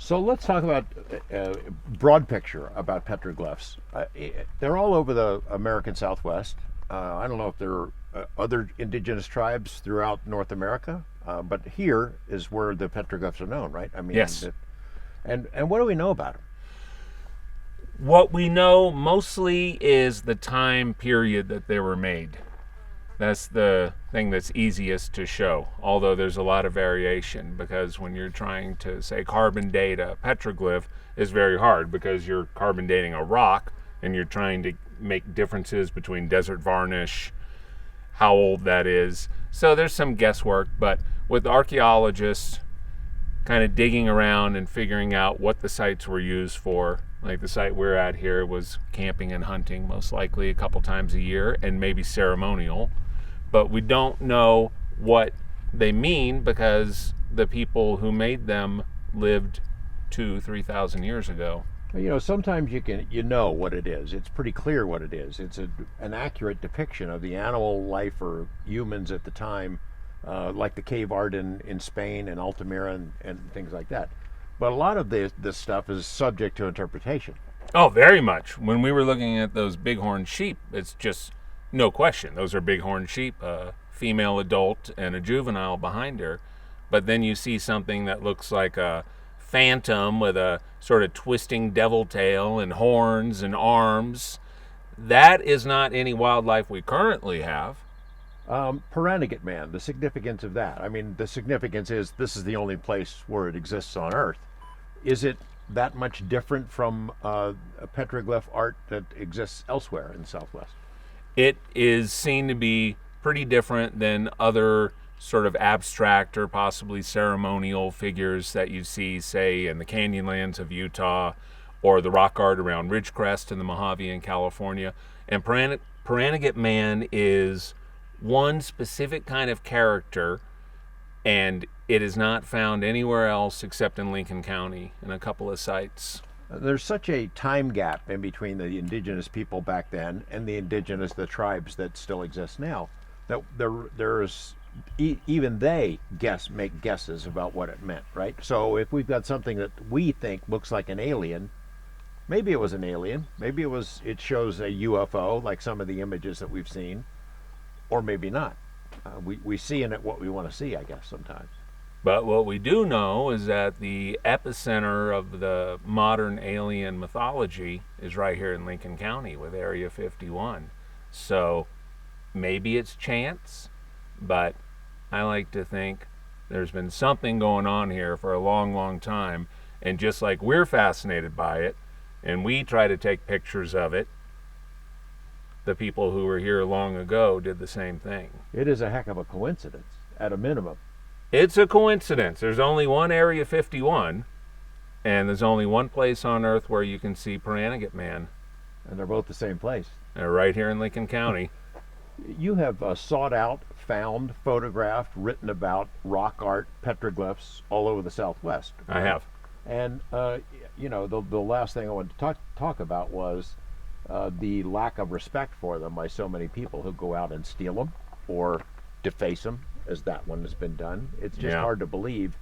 So let's talk about broad picture about petroglyphs. They're all over the American Southwest. I don't know if there are other indigenous tribes throughout North America, but here is where the petroglyphs are known, right? I mean, Yes. and what do we know about them? What we know mostly is the time period that they were made. That's the thing that's easiest to show, although there's a lot of variation because when you're trying to, say, carbon date a petroglyph is very hard because you're carbon dating a rock and you're trying to make differences between desert varnish, how old that is. So there's some guesswork, but with archaeologists kind of digging around and figuring out what the sites were used for, like the site we're at here was camping and hunting, most likely a couple times a year, and maybe ceremonial. But we don't know what they mean because the people who made them lived 3,000 years ago. You know, sometimes you know what it is. It's pretty clear what it is. It's an accurate depiction of the animal life or humans at the time, like the cave art in Spain and Altamira and things like that. But a lot of this stuff is subject to interpretation. Oh, very much. When we were looking at those bighorn sheep, it's just no question. Those are bighorn sheep, a female adult and a juvenile behind her. But then you see something that looks like a phantom with a sort of twisting devil tail and horns and arms. That is not any wildlife we currently have. Paranagate man, the significance of that. I mean, the significance is this is the only place where it exists on Earth. Is it that much different from a petroglyph art that exists elsewhere in the Southwest? It is seen to be pretty different than other sort of abstract or possibly ceremonial figures that you see, say, in the canyonlands of Utah or the rock art around Ridgecrest in the Mojave in California. And Paranagate man is one specific kind of character, and it is not found anywhere else except in Lincoln County in a couple of sites. There's such a time gap in between the indigenous people back then and the tribes that still exist now, that there's even they make guesses about what it meant, right? So if we've got something that we think looks like an alien, maybe it was an alien, maybe it shows a UFO like some of the images that we've seen, or maybe not. We see in it what we want to see, I guess, sometimes. But what we do know is that the epicenter of the modern alien mythology is right here in Lincoln County with Area 51. So maybe it's chance, but I like to think there's been something going on here for a long, long time. And just like we're fascinated by it, and we try to take pictures of it, the people who were here long ago did the same thing. It is a heck of a coincidence, at a minimum. It's a coincidence. There's only one Area 51, and there's only one place on Earth where you can see Paranagate man. And they're both the same place. They're right here in Lincoln County. You have sought out, found, photographed, written about rock art, petroglyphs all over the Southwest. I have. And, you know, the last thing I wanted to talk about was the lack of respect for them by so many people who go out and steal them or deface them, as that one has been done. It's just hard to believe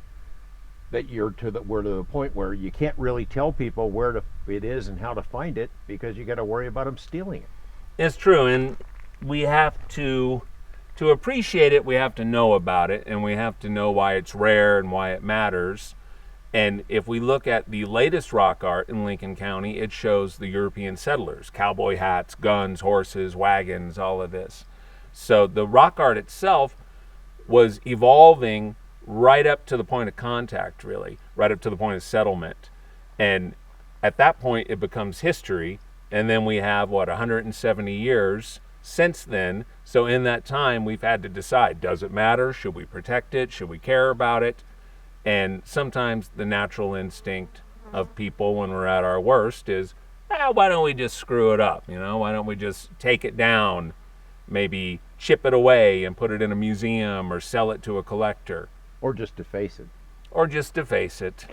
that we're to the point where you can't really tell people where it is and how to find it because you got to worry about them stealing it. It's true, and we have to appreciate it, we have to know about it, and we have to know why it's rare and why it matters. And if we look at the latest rock art in Lincoln County, it shows the European settlers, cowboy hats, guns, horses, wagons, all of this. So the rock art itself was evolving right up to the point of contact, really, right up to the point of settlement. And at that point, it becomes history. And then we have, 170 years since then. So in that time, we've had to decide, does it matter? Should we protect it? Should we care about it? And sometimes the natural instinct of people when we're at our worst is, why don't we just screw it up? Why don't we just take it down, maybe chip it away and put it in a museum or sell it to a collector? Or just deface it. Or just deface it.